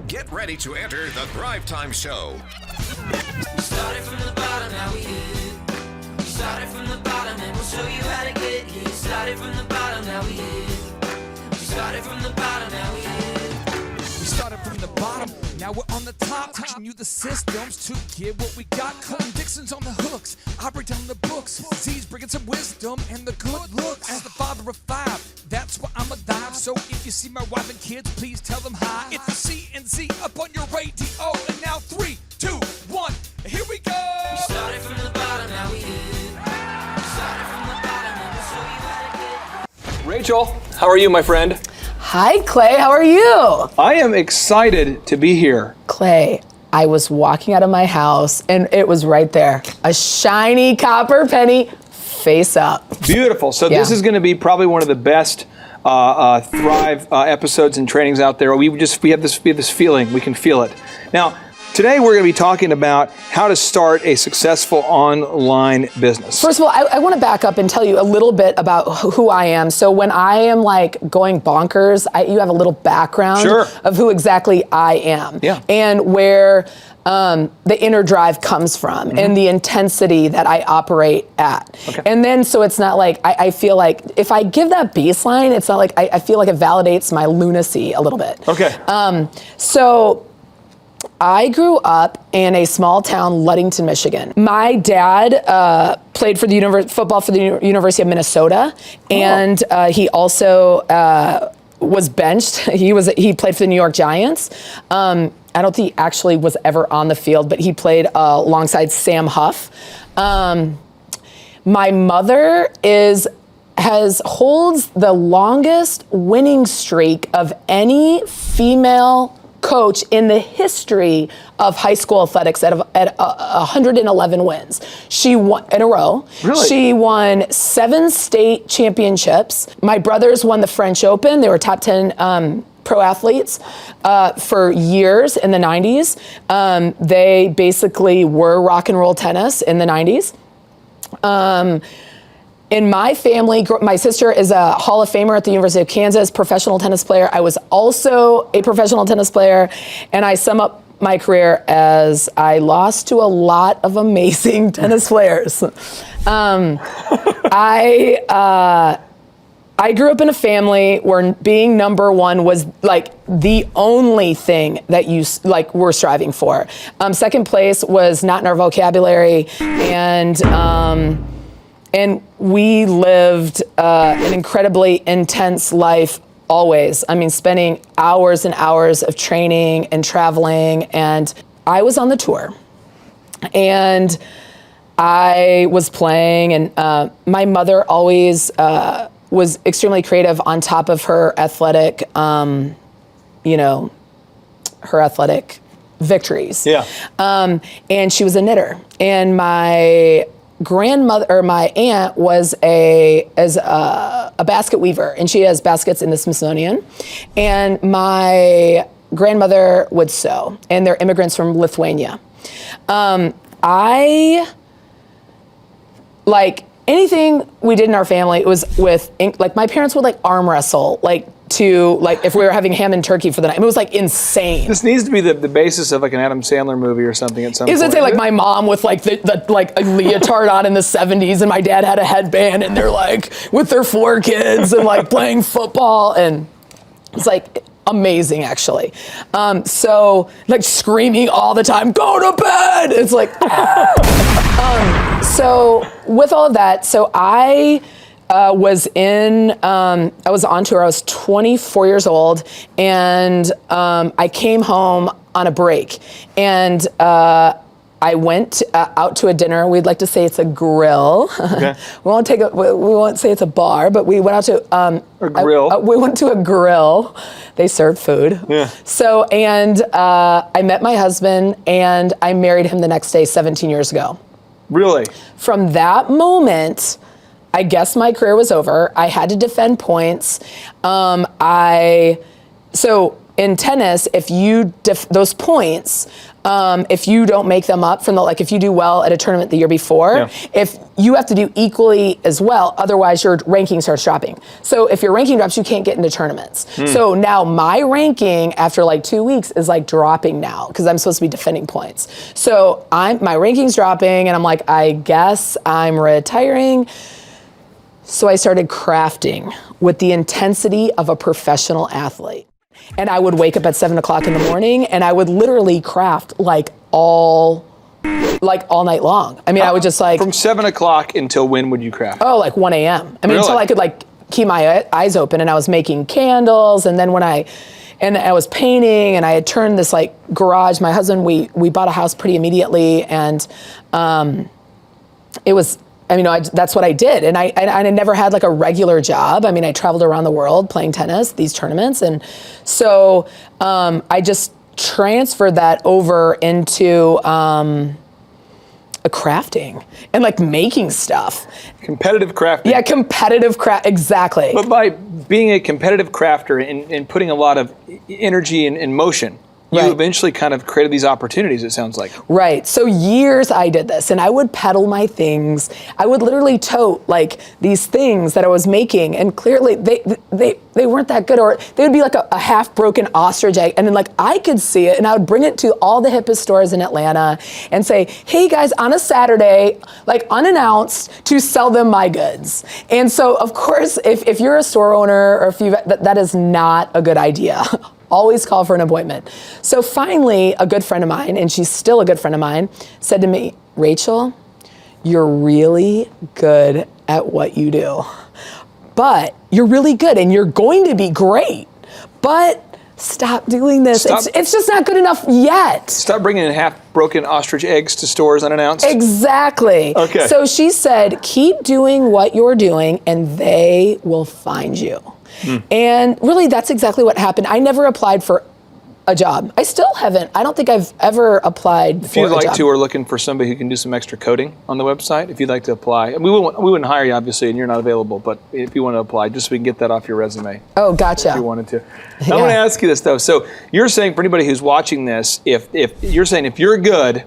Get ready to enter the Thrive Time Show. We started from the bottom, now we here. We started from the bottom and we'll show you how to get here. Started from the bottom, now we here. We started from the bottom, now we here. We started from the bottom, now we're on the top. Teaching you the systems to get what we got. Colton Dixon's on the hooks, I break down the books. Z's bringing some wisdom and the good looks. As the father of five, that's why I'm alive. So if you see my wife and kids, please tell them hi. It's the C&Z up on your radio. And now 3, 2, 1, here we go. We started from the bottom, now we here. We started from the bottom and we'll show you how to get. Rachel, how are you, my friend? Hi, Clay. How are you? I am excited to be here. Clay, I was walking out of my house and it was right there. A shiny copper penny face up. Beautiful. So this is going to be probably one of the best Thrive episodes and trainings out there. We have this feeling. We can feel it. Now, today we're going to be talking about how to start a successful online business. First of all, I want to back up and tell you a little bit about who I am. So when I am like going bonkers, you have a little background of who exactly I am and where the inner drive comes from and the intensity that I operate at. And then, so it's not like, I feel like if I give that baseline, it's not like, I feel like it validates my lunacy a little bit. So I grew up in a small town, Ludington, Michigan. My dad played for the football for the University of Minnesota, and he also was benched. He played for the New York Giants. I don't think he actually was ever on the field, but he played alongside Sam Huff. My mother holds the longest winning streak of any female coach in the history of high school athletics at 111 wins. She won in a row. Really? She won 7 state championships. My brothers won the French Open. They were top 10 pro athletes for years in the 90s. They basically were rock and roll tennis in the 90s. In my family, my sister is a Hall of Famer at the University of Kansas, professional tennis player. I was also a professional tennis player, and I sum up my career as I lost to a lot of amazing tennis players. I grew up in a family where being number one was like the only thing that you like were striving for. Second place was not in our vocabulary, and we lived an incredibly intense life always. I mean, spending hours and hours of training and traveling. And I was on the tour. And I was playing. And my mother always was extremely creative on top of her athletic, her athletic victories. And she was a knitter. And my grandmother or my aunt was a basket weaver, and she has baskets in the Smithsonian. And my grandmother would sew, and they're immigrants from Lithuania. I like anything we did in our family. It was with like my parents would like arm wrestle, like if we were having ham and turkey for the night. It was like insane. This needs to be the basis of like an Adam Sandler movie or something at some point. Say like my mom with like the like a leotard on in the 70s, and my dad had a headband, and they're like with their 4 kids and like playing football, and it's like amazing actually. So like screaming all the time, go to bed. It's like so with all of that, so I was on tour. I was 24 years old, and I came home on a break, and I went out to a dinner. We'd like to say it's a grill. Okay. we won't say it's a bar, but we went out to a grill. We went to a grill. They served food. Yeah. So I met my husband, and I married him the next day, 17 years ago. Really? From that moment, I guess my career was over. I had to defend points. So in tennis, if you those points, if you don't make them up from like if you do well at a tournament the year before, if you have to do equally as well, otherwise your ranking starts dropping. So if your ranking drops, you can't get into tournaments. So now my ranking after like 2 weeks is like dropping now because I'm supposed to be defending points. So my ranking's dropping and I'm like, I guess I'm retiring. So I started crafting with the intensity of a professional athlete. And I would wake up at 7 o'clock in the morning and I would literally craft like all night long. I mean, I would just like... From 7 o'clock until when would you craft? Oh, like 1 a.m. I mean, Really? until I could like keep my eyes open, and I was making candles, and then I was painting, and I had turned this like garage. My husband, we bought a house pretty immediately, and it was... I mean, that's what I did. And I never had like a regular job. I mean, I traveled around the world playing tennis, these tournaments. And so I just transferred that over into a crafting and like making stuff. Competitive crafting. Yeah, competitive craft, exactly. But by being a competitive crafter and putting a lot of energy and motion, you eventually kind of created these opportunities, it sounds like. Right. So years I did this, and I would peddle my things. I would literally tote like these things that I was making, and clearly they weren't that good, or they would be like a half broken ostrich egg, and then like I could see it, and I would bring it to all the hippest stores in Atlanta and say, hey guys, on a Saturday, like unannounced, to sell them my goods. And so of course, if you're a store owner, or if that is not a good idea. Always call for an appointment. So finally, a good friend of mine, and she's still a good friend of mine, said to me, Rachel, you're really good at what you do. But you're really good and you're going to be great. But stop doing this. It's just not good enough yet. Stop bringing in half-broken ostrich eggs to stores unannounced. Exactly. Okay. So she said, keep doing what you're doing and they will find you. And really, that's exactly what happened. I never applied for a job. I still haven't. I don't think I've ever applied for a job. If you'd like to, we're looking for somebody who can do some extra coding on the website. If you'd like to apply, we wouldn't hire you, obviously, and you're not available, but if you want to apply, just so we can get that off your resume. Oh, gotcha. If you wanted to. I want to ask you this, though. So you're saying, for anybody who's watching this, if you're good,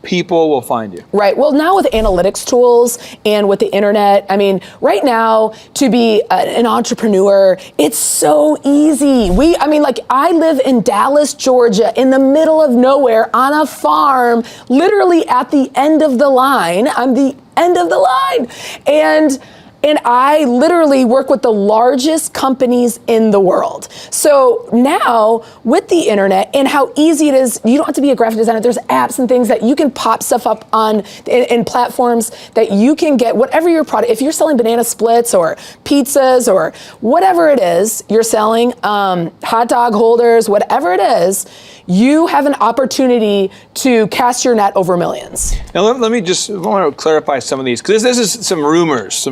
people will find you. Right. Well, now with analytics tools and with the internet, I mean, right now to be an entrepreneur, it's so easy. I live in Dallas, Georgia, in the middle of nowhere on a farm, literally at the end of the line. I'm the end of the line. And I literally work with the largest companies in the world. So now with the internet and how easy it is, you don't have to be a graphic designer. There's apps and things that you can pop stuff up on in platforms that you can get whatever your product. If you're selling banana splits or pizzas or whatever it is you're selling, hot dog holders, whatever it is, you have an opportunity to cast your net over millions. Now let me just want to clarify some of these, because this is some rumors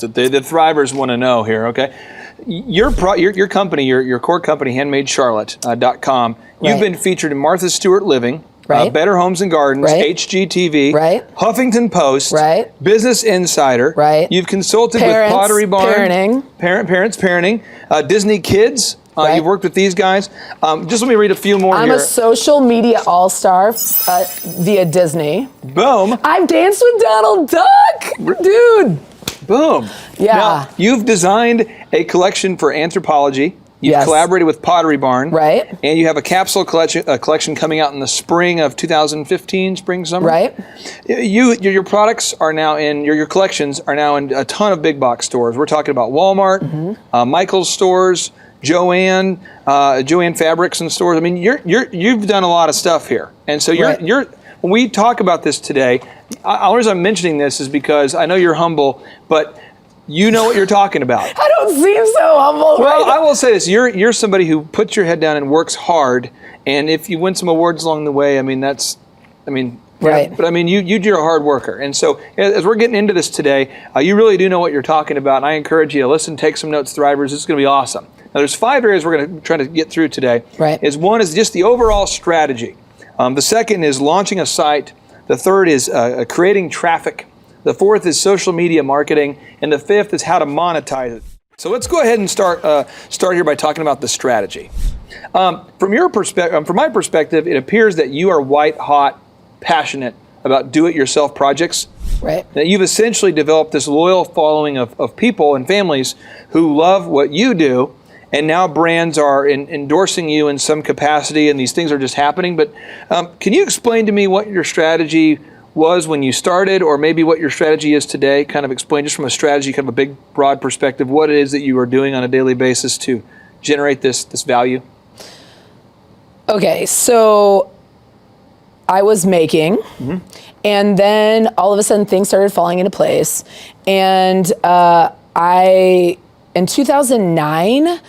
that the Thrivers want to know here, okay? Your company, your core company, HandmadeCharlotte.com, you've been featured in Martha Stewart Living, Better Homes and Gardens, HGTV, Huffington Post, Business Insider. You've consulted with Pottery Barn, Parenting, Disney Kids. You've worked with these guys. Just let me read a few more here. I'm a social media all-star via Disney. Boom. I've danced with Donald Duck, dude. Boom. Yeah. Now, you've designed a collection for anthropology. You've collaborated with Pottery Barn. And you have a capsule collection coming out in the spring of 2015, summer. Your products are now in, your collections are now in a ton of big box stores. We're talking about Walmart, Michael's stores, Joann Fabrics and stores. I mean, you've done a lot of stuff here. And so when we talk about this today, the only reason I'm mentioning this is because I know you're humble, but you know what you're talking about. I don't seem so humble. Well, I will say this: you're somebody who puts your head down and works hard, and if you win some awards along the way, I mean but I mean you're a hard worker, and so as we're getting into this today, you really do know what you're talking about, and I encourage you to listen, take some notes, Thrivers. It's going to be awesome. Now, there's 5 areas we're going to try to get through today. One is just the overall strategy. The second is launching a site. The third is creating traffic. The fourth is social media marketing. And the fifth is how to monetize it. So let's go ahead and start here by talking about the strategy. From your perspective, from my perspective, it appears that you are white hot, passionate about do-it-yourself projects. Right. That you've essentially developed this loyal following of people and families who love what you do, and now brands are endorsing you in some capacity, and these things are just happening. But can you explain to me what your strategy was when you started, or maybe what your strategy is today? Kind of explain, just from a strategy, kind of a big, broad perspective, what it is that you are doing on a daily basis to generate this value. Okay, so I was making, and then all of a sudden things started falling into place. And in 2009,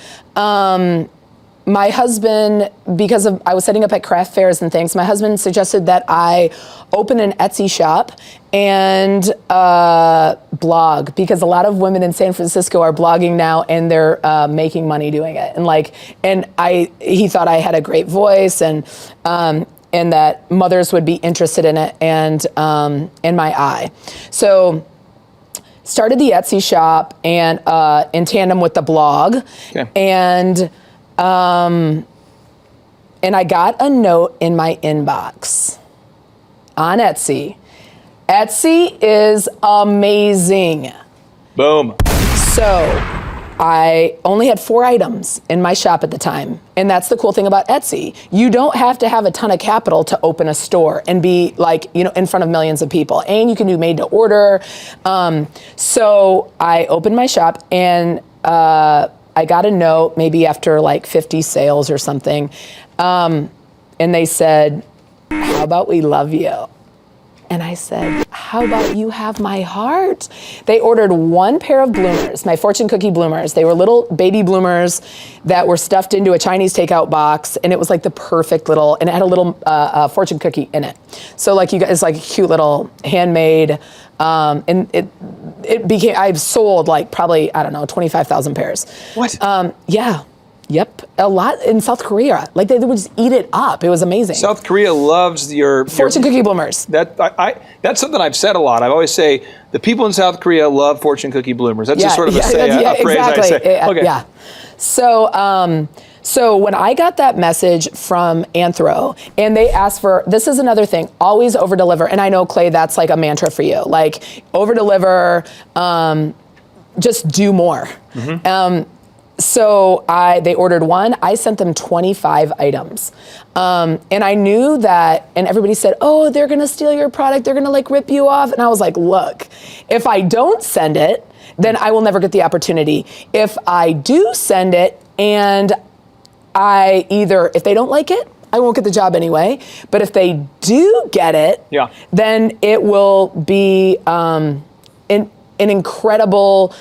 my husband, because I was setting up at craft fairs and things, my husband suggested that I open an Etsy shop and blog, because a lot of women in San Francisco are blogging now, and they're making money doing it. And he thought I had a great voice, and that mothers would be interested in it, and in my eye. So started the Etsy shop, and in tandem with the blog. Okay. And I got a note in my inbox on Etsy. Etsy is amazing. Boom. So I only had 4 items in my shop at the time. And that's the cool thing about Etsy. You don't have to have a ton of capital to open a store and be in front of millions of people. And you can do made to order. So I opened my shop, and I got a note maybe after 50 sales or something. And they said, "How about we love you?" And I said, "How about you have my heart?" They ordered 1 pair of bloomers, my fortune cookie bloomers. They were little baby bloomers that were stuffed into a Chinese takeout box, and it was the perfect little, and it had a little fortune cookie in it. So it's a cute little handmade, and it became, I've sold probably, I don't know, 25,000 pairs. What? Yeah. Yep, a lot in South Korea. They would just eat it up. It was amazing. South Korea loves your fortune cookie bloomers. That's something I've said a lot. I always say the people in South Korea love fortune cookie bloomers. That's just sort of a phrase exactly. I say. Okay. Yeah. So when I got that message from Anthro, and they asked for, this is another thing, always over deliver. And I know, Clay, that's a mantra for you. Over deliver, just do more. Mm-hmm. So they ordered 1, I sent them 25 items. And I knew that, and everybody said, "Oh, they're gonna steal your product, they're gonna rip you off." And I was like, look, if I don't send it, then I will never get the opportunity. If I do send it, and if they don't like it, I won't get the job anyway. But if they do get it, then it will be an incredible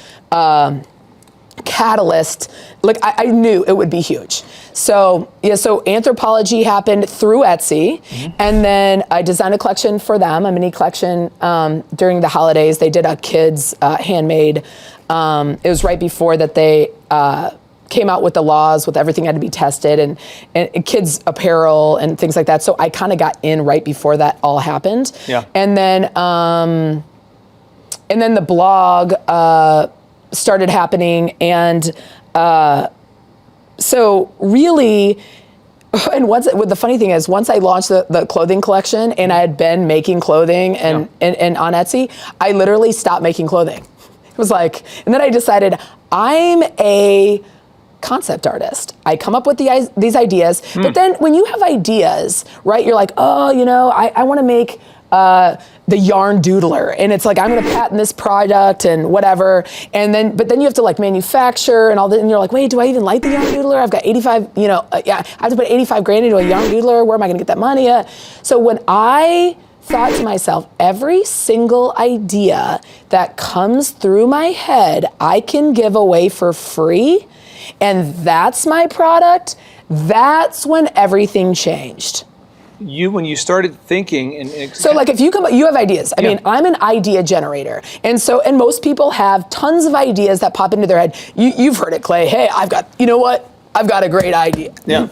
catalyst. I knew it would be huge. So Anthropology happened through Etsy, and then I designed a collection for them, a mini collection during the holidays. They did a kids handmade. It was right before that they came out with the laws, with everything had to be tested, and kids apparel and things like that. So I kind of got in right before that all happened. Yeah. And then the blog started happening, and so really, and the funny thing is, once I launched the clothing collection, and I had been making clothing and on Etsy, I literally stopped making clothing. It was and then I decided I'm a concept artist. I come up with these ideas, but then when you have ideas, right, you're I want to make the yarn doodler, and it's I'm going to patent this product and whatever, but then you have to manufacture and all that, and you're wait, do I even like the yarn doodler? I've got 85, I have to put 85 grand into a yarn doodler. Where am I going to get that money at? So when I thought to myself, every single idea that comes through my head, I can give away for free, and that's my product, that's when everything changed. When you started thinking so if you have ideas. I mean, I'm an idea generator. And most people have tons of ideas that pop into their head. You've heard it, Clay. Hey, I've got a great idea. Yeah.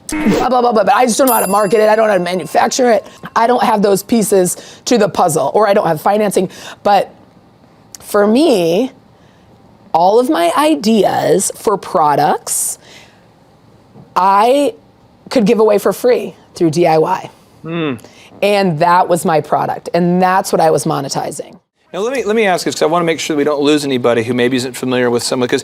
Blah, blah, blah, blah, but I just don't know how to market it. I don't know how to manufacture it. I don't have those pieces to the puzzle, or I don't have financing. But for me, all of my ideas for products I could give away for free through DIY. And that was my product. And that's what I was monetizing. Now let me ask this, because I want to make sure that we don't lose anybody who maybe isn't familiar with some, because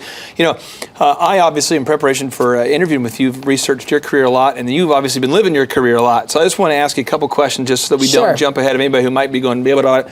I obviously, in preparation for interviewing with you, have researched your career a lot, and you've obviously been living your career a lot. So I just want to ask you a couple questions just so that we don't jump ahead of anybody who might be going to be able to.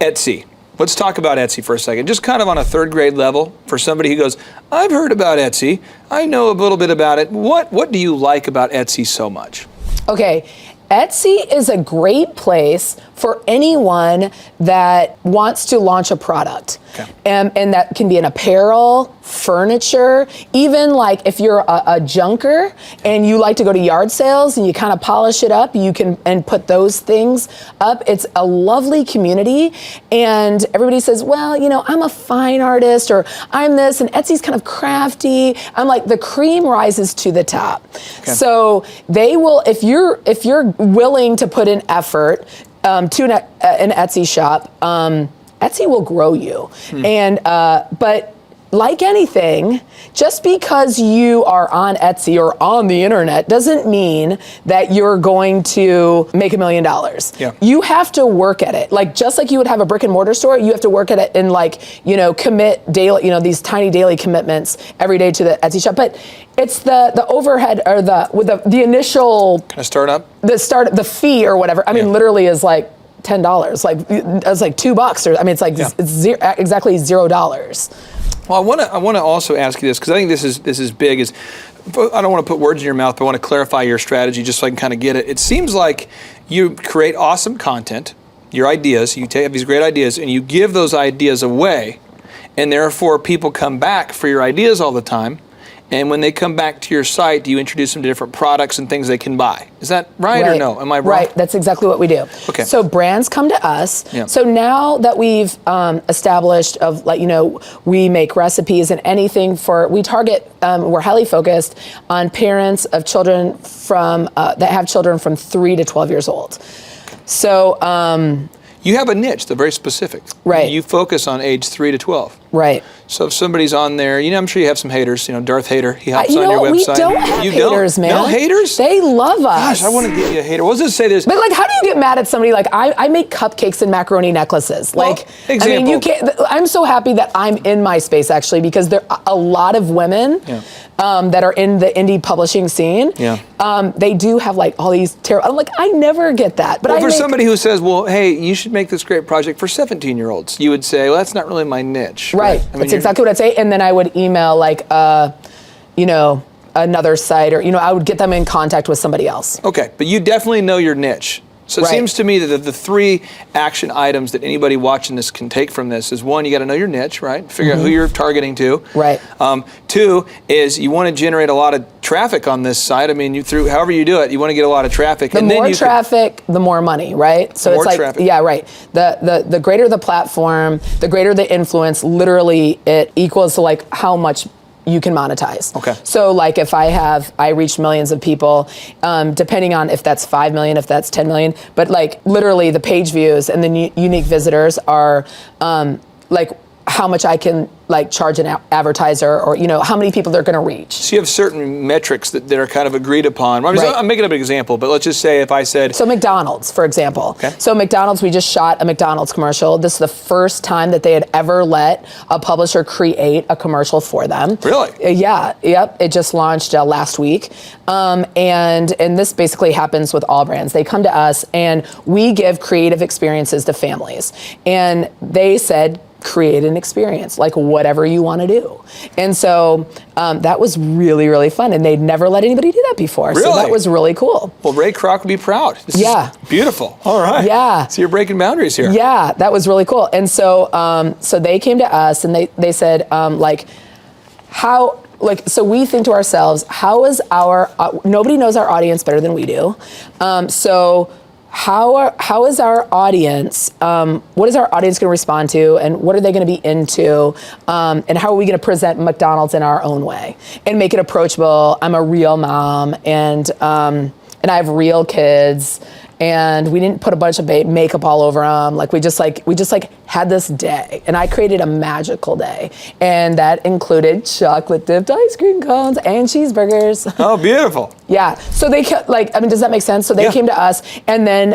Etsy. Let's talk about Etsy for a second, just kind of on a third grade level for somebody who goes, I've heard about Etsy, I know a little bit about it. What do you like about Etsy so much? Okay. Etsy is a great place for anyone that wants to launch a product. Okay. And that can be an apparel, furniture, even like if you're a junker and you like to go to yard sales and you kind of polish it up, you can and put those things up. It's a lovely community, and everybody says, well, I'm a fine artist or I'm this, and Etsy's kind of crafty. I'm like, the cream rises to the top. Okay. So they will, if you're willing to put in effort to an Etsy shop, Etsy will grow you. And but like anything, just because you are on Etsy or on the internet doesn't mean that you're going to make $1 million. Yeah. You have to work at it. Like, just like you would have a brick and mortar store, you have to work at it and commit daily, these tiny daily commitments every day to the Etsy shop. But it's the overhead or the initial kind of startup, the fee or whatever. I mean, literally is like $10. Like, it's like $2 or it's like it's exactly $0. Well, I want to also ask you this, because I think this is big. I don't want to put words in your mouth, but I want to clarify your strategy just so I can kind of get it. It seems like you create awesome content, your ideas. You have these great ideas, and you give those ideas away, and therefore people come back for your ideas all the time. And when they come back to your site, do you introduce them to different products and things they can buy? Is that right or no? Am I wrong? Right, that's exactly what we do. Okay. So brands come to us. Yeah. So now that we've established we make recipes and anything we target, we're highly focused on parents of children that have children from 3 to 12 years old. So you have a niche that's very specific. Right. You focus on age 3 to 12. Right. So if somebody's on there, I'm sure you have some haters. Darth Hater, he hops on your website. We don't have haters, man. No haters? They love us. Gosh, I want to get you a hater. What does it say? But how do you get mad at somebody? Like, I make cupcakes and macaroni necklaces. Example. you can't. I'm so happy that I'm in my space, actually, because there are a lot of women that are in the indie publishing scene. Yeah. They do have all these terrible. I'm like, I never get that. But for somebody who says, well, hey, you should make this great project for 17-year-olds, you would say, well, that's not really my niche. Right. That's exactly what I'd say. And then I would email another site, or I would get them in contact with somebody else. Okay, but you definitely know your niche. So it seems to me that the 3 action items that anybody watching this can take from this is, 1, you got to know your niche, right? Figure out who you're targeting to. Right. 2 is you want to generate a lot of traffic on this site. I mean, however you do it, you want to get a lot of traffic. The more traffic, the more money, right? So it's traffic. Yeah, right. The greater the platform, the greater the influence. Literally, it equals to how much you can monetize. Okay. So if I reach millions of people, depending on if that's 5 million, if that's 10 million, but literally the page views and the unique visitors are how much I can charge an advertiser, or how many people they're going to reach. So you have certain metrics that are kind of agreed upon. I'm making up an example, but let's just say if I said... So McDonald's, for example. Okay. So McDonald's, we just shot a McDonald's commercial. This is the first time that they had ever let a publisher create a commercial for them. Really? Yeah. Yep. It just launched last week. And this basically happens with all brands. They come to us and we give creative experiences to families. And they said, create an experience, whatever you want to do. And so that was really, really fun. And they'd never let anybody do that before. Really? So that was really cool. Well, Ray Kroc would be proud. This is beautiful. All right. Yeah. So you're breaking boundaries here. Yeah, that was really cool. And so so they came to us and they said, so we think to ourselves, how is nobody knows our audience better than we do. So how is our audience, what is our audience going to respond to, and what are they going to be into, and how are we going to present McDonald's in our own way and make it approachable? I'm a real mom, and I have real kids, and we didn't put a bunch of makeup all over them. We just had this day, and I created a magical day, and that included chocolate dipped ice cream cones and cheeseburgers. Oh, beautiful. Yeah. So they does that make sense? So they came to us, and then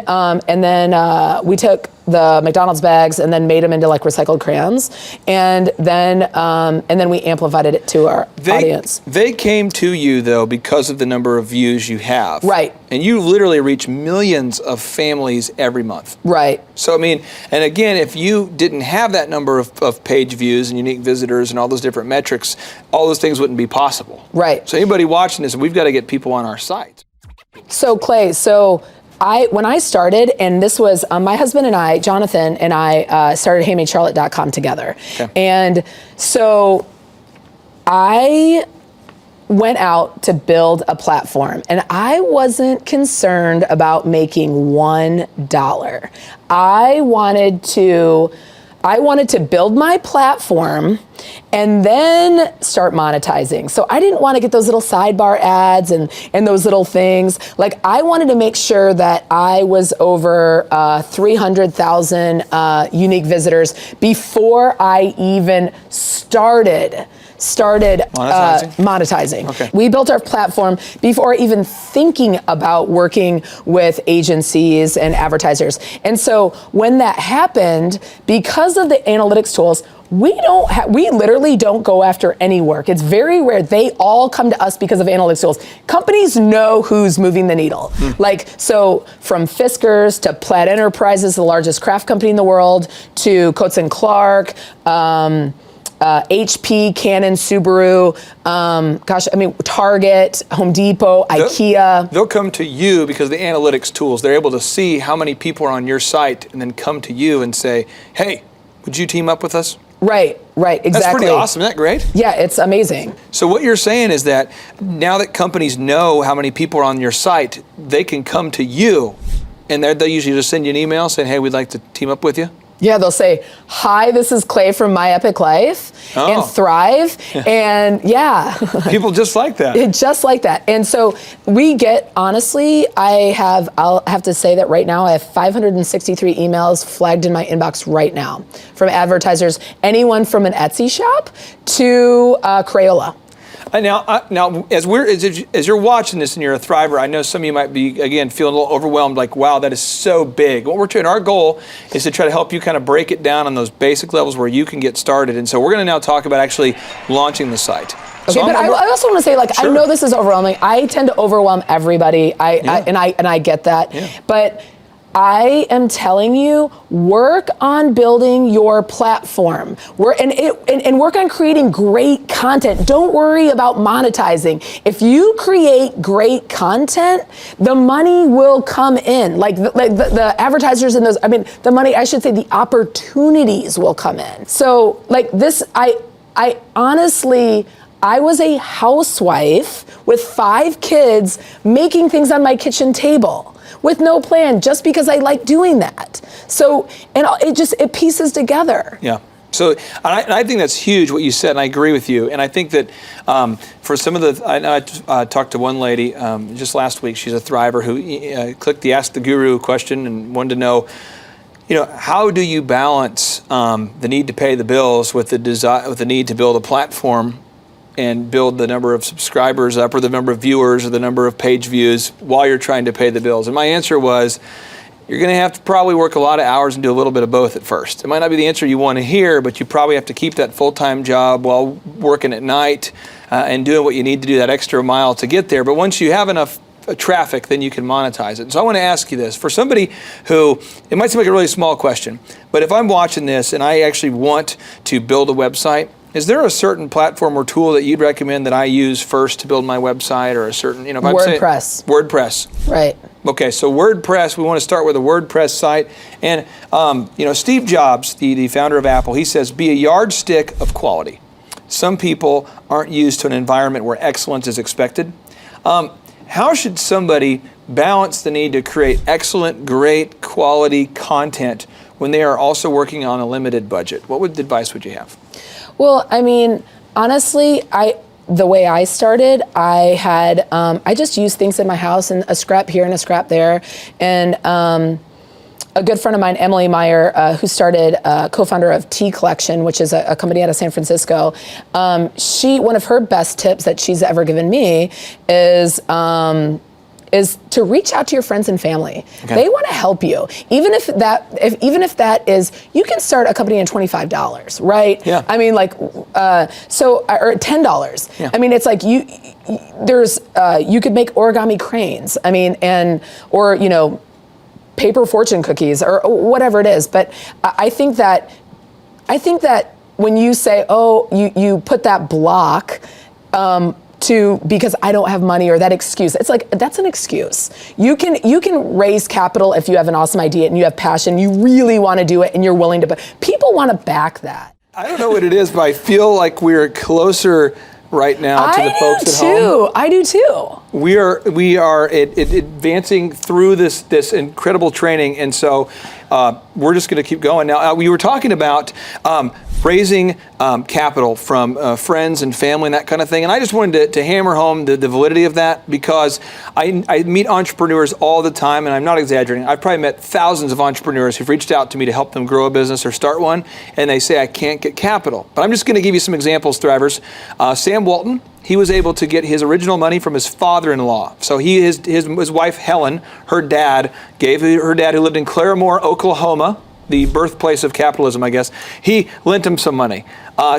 we took the McDonald's bags and then made them into like recycled crayons, and then we amplified it to our audience. They came to you though because of the number of views you have. Right. And you literally reach millions of families every month. Right. So I mean, and again, if you didn't have that number of page views and unique visitors and all those different metrics, all those things wouldn't be possible. Right. So anybody watching this, we've got to get people on our site. So Clay, when I started, and this was my husband and I, Jonathan and I, started HeyMadeCharlotte.com together. Okay. And so I went out to build a platform, and I wasn't concerned about making $1. I wanted to build my platform and then start monetizing. So I didn't want to get those little sidebar ads and those little things. Like, I wanted to make sure that I was over 300,000 unique visitors before I even started monetizing. Okay. We built our platform before even thinking about working with agencies and advertisers. And so when that happened, because of the analytics tools, we literally don't go after any work. It's very rare. They all come to us because of analytics tools. Companies know who's moving the needle. Like, so from Fiskars to Plaid Enterprises, the largest craft company in the world, to Coates and Clark, HP, Canon, Subaru, Target, Home Depot, IKEA. They'll come to you because the analytics tools, they're able to see how many people are on your site and then come to you and say, hey, would you team up with us? Right, exactly. That's pretty awesome. Isn't that great? Yeah, it's amazing. So what you're saying is that now that companies know how many people are on your site, they can come to you, and they'll usually just send you an email saying, hey, we'd like to team up with you. Yeah, they'll say, hi, this is Clay from My Epic Life and Thrive. And yeah. People just like that. Just like that. And so we get, honestly, I'll have to say that right now, I have 563 emails flagged in my inbox right now from advertisers, anyone from an Etsy shop to Crayola. Now, as you're watching this and you're a Thriver, I know some of you might be, again, feeling a little overwhelmed, like, wow, that is so big. What we're doing, our goal is to try to help you kind of break it down on those basic levels where you can get started. And so we're going to now talk about actually launching the site. Okay, but I also want to say, like, sure. I know this is overwhelming. I tend to overwhelm everybody, and I get that. Yeah. But I am telling you, work on building your platform. Work on creating great content. Don't worry about monetizing. If you create great content, the money will come in. Like the advertisers in those, the money, I should say, the opportunities will come in. So like this, I honestly, I was a housewife with 5 kids making things on my kitchen table with no plan, just because I like doing that. So, and it pieces together. Yeah. So, I think that's huge what you said, and I agree with you. And I think that for some of I talked to one lady just last week. She's a Thriver who clicked the Ask the Guru question and wanted to know, how do you balance the need to pay the bills with the need to build a platform and build the number of subscribers up, or the number of viewers, or the number of page views while you're trying to pay the bills? And my answer was, you're going to have to probably work a lot of hours and do a little bit of both at first. It might not be the answer you want to hear, but you probably have to keep that full-time job while working at night and doing what you need to do that extra mile to get there. But once you have enough traffic, then you can monetize it. So I want to ask you this. For somebody who, it might seem like a really small question, but if I'm watching this and I actually want to build a website, is there a certain platform or tool that you'd recommend that I use first to build my website, or a certain, if I'm saying WordPress. Right. Okay, so WordPress, we want to start with a WordPress site. And, Steve Jobs, the founder of Apple, he says, be a yardstick of quality. Some people aren't used to an environment where excellence is expected. How should somebody balance the need to create excellent, great quality content when they are also working on a limited budget? What advice would you have? Well, honestly, the way I started, I just used things in my house, and a scrap here and a scrap there, and a good friend of mine, Emily Meyer, who started, co-founder of Tea Collection, which is a company out of San Francisco. One of her best tips that she's ever given me is to reach out to your friends and family. Okay. They want to help you, even if that is, you can start a company in $25, right? Yeah. I mean, like, or $10. Yeah. I mean, it's like you could make origami cranes. I mean, or paper fortune cookies or whatever it is. But I think that when you say, oh, you put that block because I don't have money, or that excuse, it's like, that's an excuse. You can raise capital if you have an awesome idea and you have passion, you really want to do it, and you're willing to, but people want to back that. I don't know what it is, but I feel like we're closer right now to the folks at home. I do too. We are advancing through this incredible training, and so we're just going to keep going. Now, we were talking about raising capital from friends and family and that kind of thing, and I just wanted to hammer home the validity of that, because I meet entrepreneurs all the time, and I'm not exaggerating. I've probably met thousands of entrepreneurs who've reached out to me to help them grow a business or start one, and they say, I can't get capital. But I'm just going to give you some examples, Thrivers. Sam Walton, he was able to get his original money from his father-in-law. So his wife, Helen, her dad, gave her dad, who lived in Claremore, Oklahoma, the birthplace of capitalism, I guess, he lent him some money.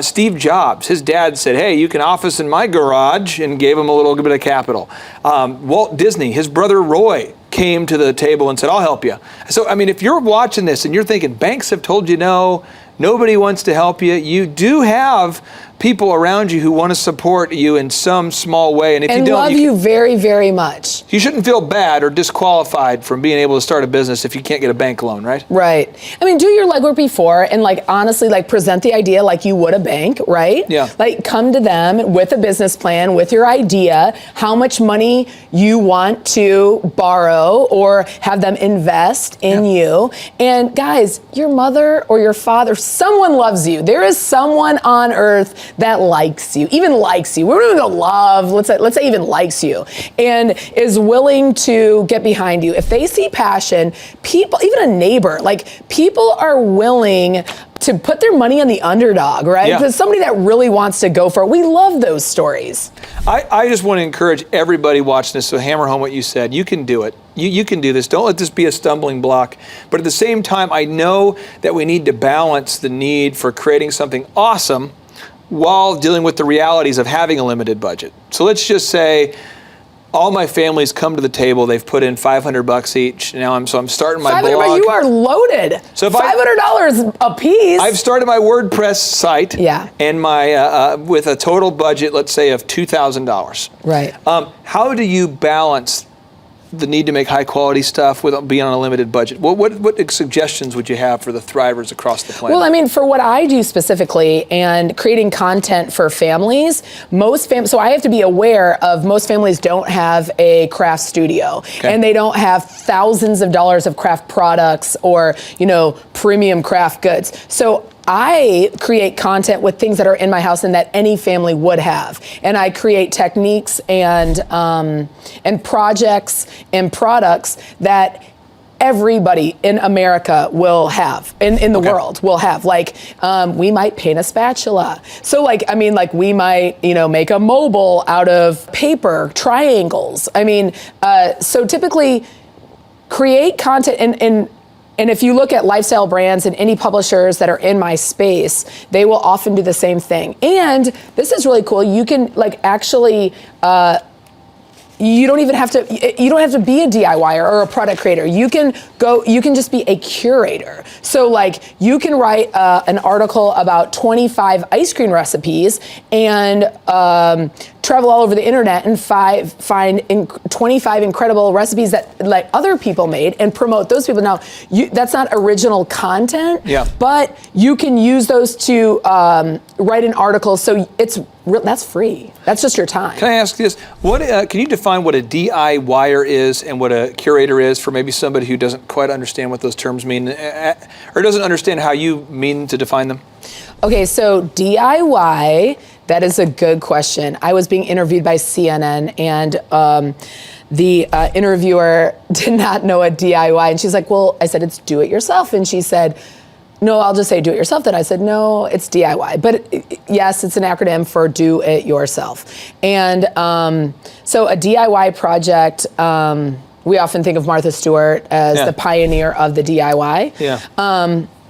Steve Jobs, his dad said, hey, you can office in my garage, and gave him a little bit of capital. Walt Disney, his brother Roy, came to the table and said, I'll help you. So, I mean, if you're watching this and you're thinking, banks have told you no, nobody wants to help you, you do have people around you who want to support you in some small way. And if you don't, love you very, very much. You shouldn't feel bad or disqualified from being able to start a business if you can't get a bank loan, right? Right. I mean, do your legwork before, and honestly, present the idea like you would a bank, right? Yeah. Come to them with a business plan, with your idea, how much money you want to borrow or have them invest in you. And guys, your mother or your father, someone loves you. There is someone on earth that likes you, even likes you. We're going to go love, let's say even likes you, and is willing to get behind you. If they see passion, people, even a neighbor, people are willing to put their money on the underdog, right? Yeah. Because somebody that really wants to go for it. We love those stories. I just want to encourage everybody watching this, so hammer home what you said. You can do it. You can do this. Don't let this be a stumbling block. But at the same time, I know that we need to balance the need for creating something awesome while dealing with the realities of having a limited budget. So let's just say all my family's come to the table. They've put in $500 each. Now I'm starting my blog. You are loaded. So $500 a piece. I've started my WordPress site. Yeah. And my with a total budget, let's say, of $2,000. Right. How do you balance the need to make high quality stuff without being on a limited budget? What suggestions would you have for the Thrivers across the planet? Well, I mean, for what I do specifically and creating content for families, so I have to be aware of most families don't have a craft studio, and they don't have thousands of dollars of craft products or, premium craft goods. So I create content with things that are in my house and that any family would have. And I create techniques and projects and products that everybody in America will have, in the world will have. We might paint a spatula. So we might, make a mobile out of paper, triangles. I mean, so typically create content and if you look at lifestyle brands and any publishers that are in my space, they will often do the same thing. And this is really cool. You can actually, you don't have to be a DIYer or a product creator. You can just be a curator. So you can write an article about 25 ice cream recipes and travel all over the internet and find 25 incredible recipes that other people made and promote those people. Now, that's not original content, but you can use those to write an article. So that's free. That's just your time. Can I ask this? Can you define what a DIYer is and what a curator is for maybe somebody who doesn't quite understand what those terms mean or doesn't understand how you mean to define them? Okay, so DIY, that is a good question. I was being interviewed by CNN, and the interviewer did not know a DIY, and she's like, well, I said, it's do it yourself. And she said, no, I'll just say do it yourself. Then I said, no, it's DIY. But yes, it's an acronym for do it yourself. And so a DIY project, we often think of Martha Stewart as the pioneer of the DIY. Yeah.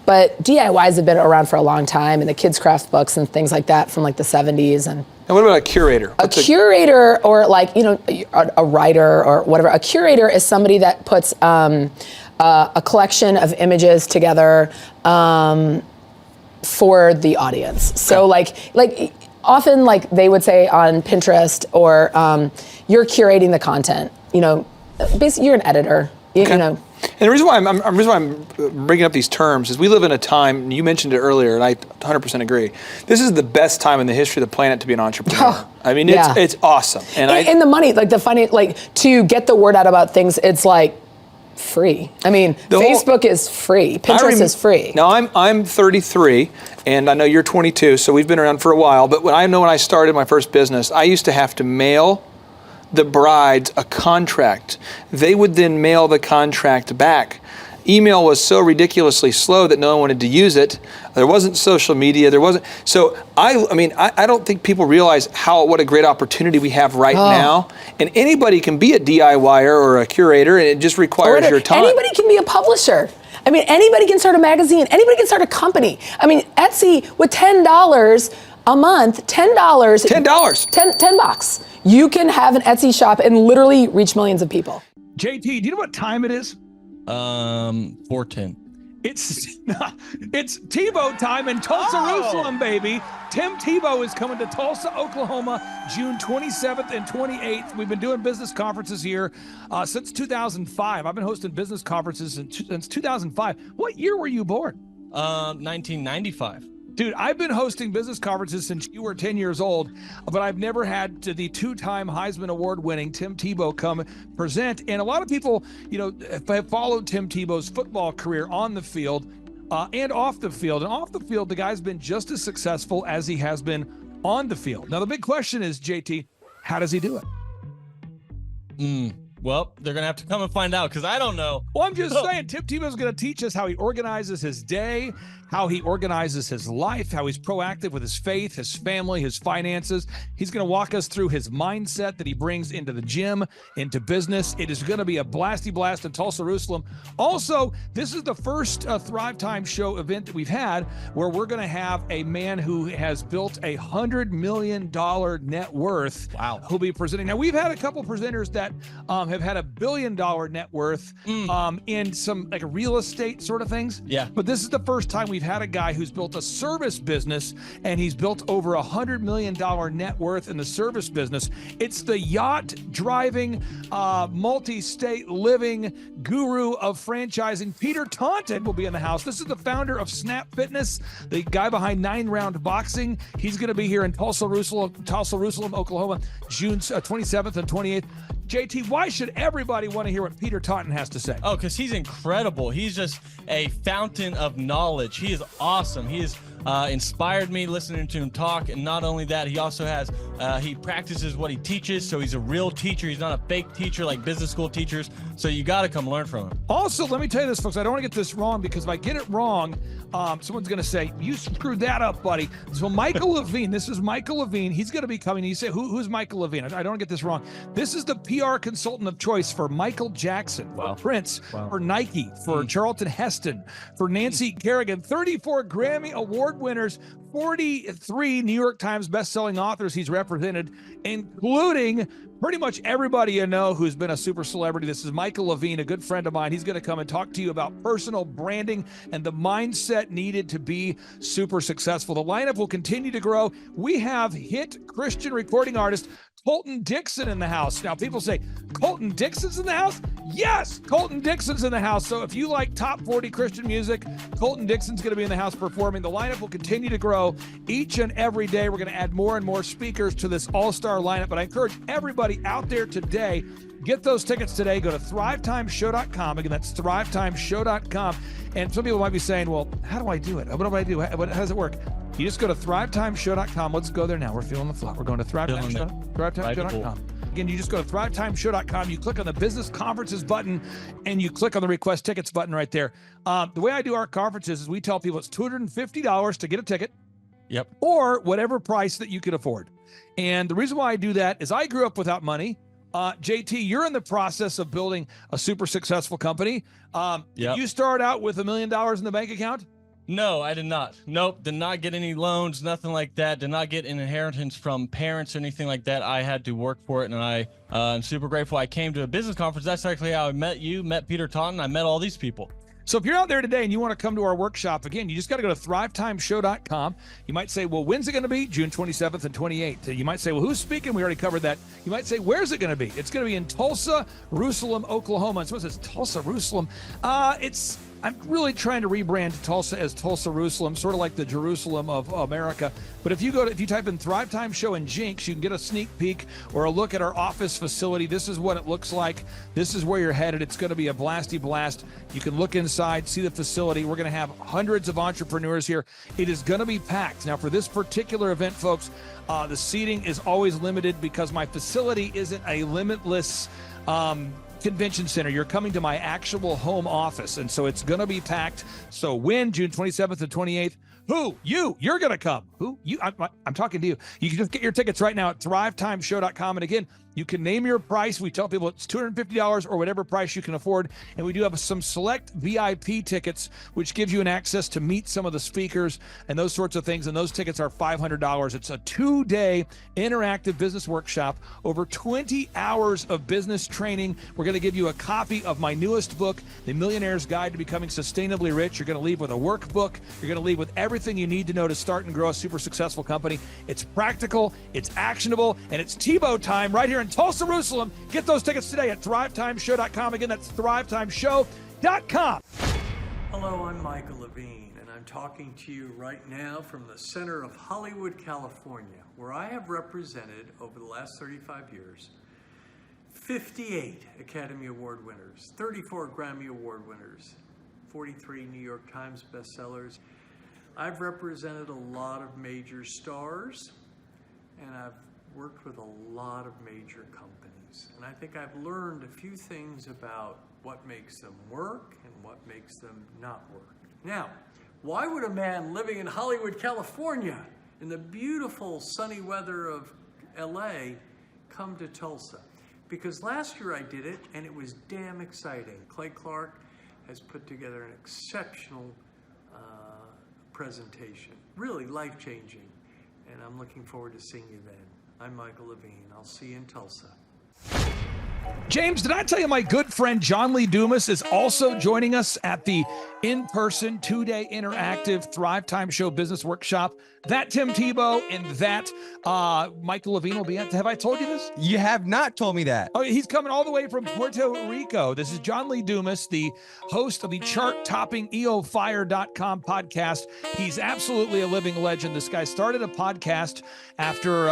But DIYs have been around for a long time, and the kids' craft books and things like that from like the 70s. And what about a curator? Curator, or like, you know, a writer or whatever. A curator is somebody that puts a collection of images together for the audience. So like often like they would say on Pinterest, or you're curating the content. You know, basically you're an editor. You know. And the reason why I'm bringing up these terms is we live in a time, and you mentioned it earlier, and I 100% agree. This is the best time in the history of the planet to be an entrepreneur. Oh, I mean, it's awesome. And the money, like the funny, like to get the word out about things, it's like free. I mean, Facebook is free. Pinterest is free. Now I'm 33, and I know you're 22, so we've been around for a while. But when I started my first business, I used to have to mail the brides a contract. They would then mail the contract back. Email was so ridiculously slow that no one wanted to use it. There wasn't social media. There wasn't. So I don't think people realize what a great opportunity we have right now. And anybody can be a DIYer or a curator, and it just requires your time. Anybody can be a publisher. I mean, anybody can start a magazine. Anybody can start a company. I mean, Etsy with $10 a month, $10, you can have an Etsy shop and literally reach millions of people. JT, do you know what time it is? 4:10. It's Tebow time in Tulsa, Jerusalem, baby. Tim Tebow is coming to Tulsa, Oklahoma, June 27th and 28th. We've been doing business conferences here since 2005. I've been hosting business conferences since 2005. What year were you born? 1995. Dude, I've been hosting business conferences since you were 10 years old, but I've never had the two-time Heisman Award-winning Tim Tebow come present. And a lot of people, you know, have followed Tim Tebow's football career on the field and off the field. And off the field, the guy's been just as successful as he has been on the field. Now, the big question is, JT, how does he do it? Well, they're going to have to come and find out, because I don't know. Well, I'm just saying, Tim Tebow's going to teach us how he organizes his day, how he organizes his life, how he's proactive with his faith, his family, his finances. He's going to walk us through his mindset that he brings into the gym, into business. It is going to be a blasty blast in Tulsa, Jerusalem. Also, this is the first Thrive Time Show event that we've had where we're going to have a man who has built a $100 million net worth. Wow. Who'll be presenting. Now, we've had a couple presenters that have had $1 billion net worth in some like real estate sort of things. Yeah. But this is the first time we've had a guy who's built a service business, and he's built over $100 million net worth in the service business. It's the yacht driving, multi-state living guru of franchising. Peter Taunton will be in the house. This is the founder of Snap Fitness, the guy behind 9 Round Boxing. He's going to be here in Tulsa, Jerusalem, Oklahoma, June 27th and 28th. JT, why should everybody want to hear what Peter Taunton has to say? Oh, because he's incredible. He's just a fountain of knowledge. He is awesome. He has inspired me listening to him talk. And not only that, he also has, he practices what he teaches. So he's a real teacher. He's not a fake teacher like business school teachers. So you got to come learn from him. Also, let me tell you this, folks. I don't want to get this wrong, because if I get it wrong, someone's going to say, you screwed that up, buddy. So Michael Levine, this is Michael Levine. He's going to be coming. You say, who's Michael Levine? I don't get this wrong. This is the PR consultant of choice for Michael Jackson, for Prince, for Nike, for Charlton Heston, for Nancy Kerrigan, 34 Grammy Award winners, 43 New York Times bestselling authors he's represented, including pretty much everybody you know who's been a super celebrity. This is Michael Levine, a good friend of mine. He's going to come and talk to you about personal branding and the mindset needed to be super successful. The lineup will continue to grow. We have hit Christian recording artist Colton Dixon in the house. Now, people say, Colton Dixon's in the house? Yes, Colton Dixon's in the house. So if you like top 40 Christian music, Colton Dixon's going to be in the house performing. The lineup will continue to grow each and every day. We're going to add more and more speakers to this all-star lineup. But I encourage everybody out there today, get those tickets today. Go to thrivetimeshow.com. Again, that's thrivetimeshow.com. And some people might be saying, well, how do I do it? What do I do? How does it work? You just go to thrivetimeshow.com. Let's go there now. We're feeling the flow. We're going to thrivetimeshow.com. Again, you just go to thrivetimeshow.com. You click on the business conferences button, and you click on the request tickets button right there. The way I do our conferences is we tell people it's $250 to get a ticket. Yep. Or whatever price that you can afford. And the reason why I do that is I grew up without money. JT, you're in the process of building a super successful company. Did you start out with $1 million in the bank account? No, I did not. Nope, did not get any loans, nothing like that. Did not get an inheritance from parents or anything like that. I had to work for it, and I'm super grateful. I came to a business conference. That's actually how I met you, met Peter Taunton. I met all these people. So if you're out there today and you want to come to our workshop, again, you just got to go to thrivetimeshow.com. You might say, well, when's it going to be? June 27th and 28th. You might say, well, who's speaking? We already covered that. You might say, where's it going to be? It's going to be in Tulsa, Jerusalem, Oklahoma. And so it says Tulsa, Jerusalem. I'm really trying to rebrand Tulsa as Tulsa, Jerusalem, sort of like the Jerusalem of America. But if you type in Thrive Time Show and Jinx, you can get a sneak peek or a look at our office facility. This is what it looks like. This is where you're headed. It's going to be a blasty blast. You can look inside, see the facility. We're going to have hundreds of entrepreneurs here. It is going to be packed. Now, for this particular event, folks, the seating is always limited because my facility isn't a limitless convention center. You're coming to my actual home office, and so it's going to be packed. So when? June 27th and 28th. Who? You're going to come. Who? You? I'm talking to you. You can just get your tickets right now at thrivetimeshow.com. And again, you can name your price. We tell people it's $250 or whatever price you can afford. And we do have some select VIP tickets, which gives you an access to meet some of the speakers and those sorts of things. And those tickets are $500. It's a 2-day interactive business workshop, over 20 hours of business training. We're going to give you a copy of my newest book, The Millionaire's Guide to Becoming Sustainably Rich. You're going to leave with a workbook. You're going to leave with everything you need to know to start and grow a super successful company. It's practical, it's actionable, and it's Tebow time right here in Tulsa, Jerusalem. Get those tickets today at thrivetimeshow.com. Again, that's thrivetimeshow.com. Hello, I'm Michael Levine, and I'm talking to you right now from the center of Hollywood, California, where I have represented over the last 35 years 58 Academy Award winners, 34 Grammy Award winners, 43 New York Times bestsellers. I've represented a lot of major stars, and I've worked with a lot of major companies. And I think I've learned a few things about what makes them work and what makes them not work. Now, why would a man living in Hollywood, California, in the beautiful sunny weather of LA, come to Tulsa? Because last year I did it, and it was damn exciting. Clay Clark has put together an exceptional presentation, really life-changing, and I'm looking forward to seeing you then. I'm Michael Levine. I'll see you in Tulsa. James, did I tell you my good friend John Lee Dumas is also joining us at the in-person 2-day interactive Thrive Time Show Business Workshop? That Tim Tebow and that Michael Levine will be at. Have I told you this? You have not told me that. Oh, he's coming all the way from Puerto Rico. This is John Lee Dumas, the host of the chart-topping EOFire.com podcast. He's absolutely a living legend. This guy started a podcast after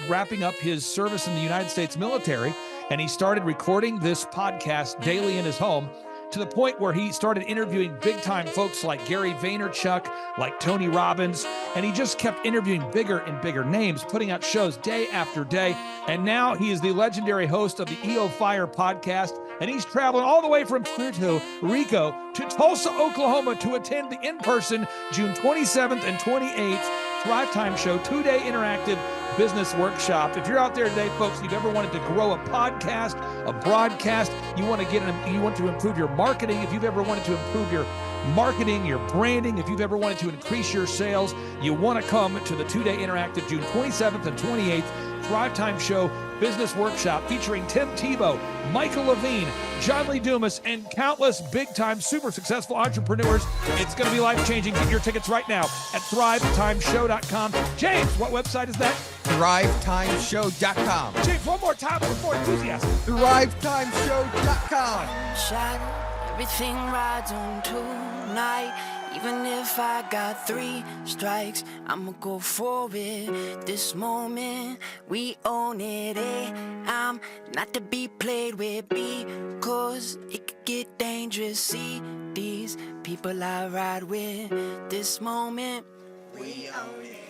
wrapping up his service in the United States military, and he started recording this podcast daily in his home, to the point where he started interviewing big-time folks like Gary Vaynerchuk, like Tony Robbins, and he just kept interviewing bigger and bigger names, putting out shows day after day. And now he is the legendary host of the EO Fire podcast, and he's traveling all the way from Puerto Rico to Tulsa, Oklahoma to attend the in-person June 27th and 28th Thrive Time Show 2-day interactive business workshop. If you're out there today, folks, you've ever wanted to grow a podcast, a broadcast, you want to improve your marketing, if you've ever wanted to improve your marketing, your branding, if you've ever wanted to increase your sales, you want to come to the 2-day interactive June 27th and 28th Thrive Time Show Business Workshop featuring Tim Tebow, Michael Levine, John Lee Dumas, and countless big-time super successful entrepreneurs. It's going to be life-changing. Get your tickets right now at thrivetimeshow.com. James, what website is that? thrivetimeshow.com. James, one more time before enthusiasm. thrivetimeshow.com. Everything rides on tonight. Even if I got 3 strikes, I'ma go for it. This moment, we own it. I'm not to be played with because it could get dangerous. See these people I ride with. This moment, we own it.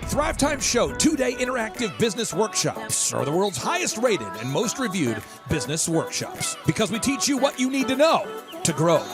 Thrive Time Show 2-day interactive business workshops are the world's highest rated and most reviewed business workshops because we teach you what you need to know to grow.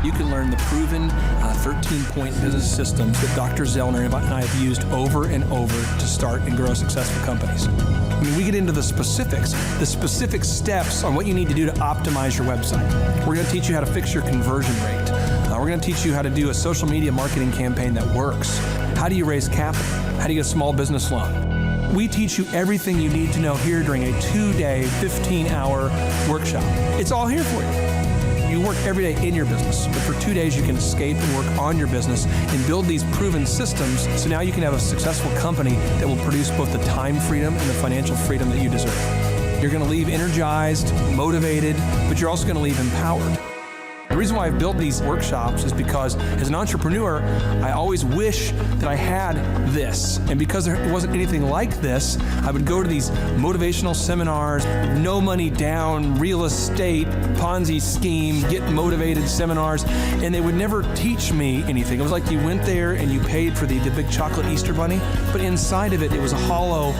You can learn the proven 13-point business systems that Dr. Zellner and I have used over and over to start and grow successful companies. I mean, we get into the specific steps on what you need to do to optimize your website. We're going to teach you how to fix your conversion rate. We're going to teach you how to do a social media marketing campaign that works. How do you raise capital? How do you get a small business loan? We teach you everything you need to know here during a 2-day, 15-hour workshop. It's all here for you. You work every day in your business, but for 2 days you can escape and work on your business and build these proven systems so now you can have a successful company that will produce both the time freedom and the financial freedom that you deserve. You're going to leave energized, motivated, but you're also going to leave empowered. The reason why I've built these workshops is because as an entrepreneur, I always wish that I had this. And because there wasn't anything like this, I would go to these motivational seminars, no money down, real estate, Ponzi scheme, get motivated seminars, and they would never teach me anything. It was like you went there and you paid for the big chocolate Easter bunny, but inside of it, it was a hollow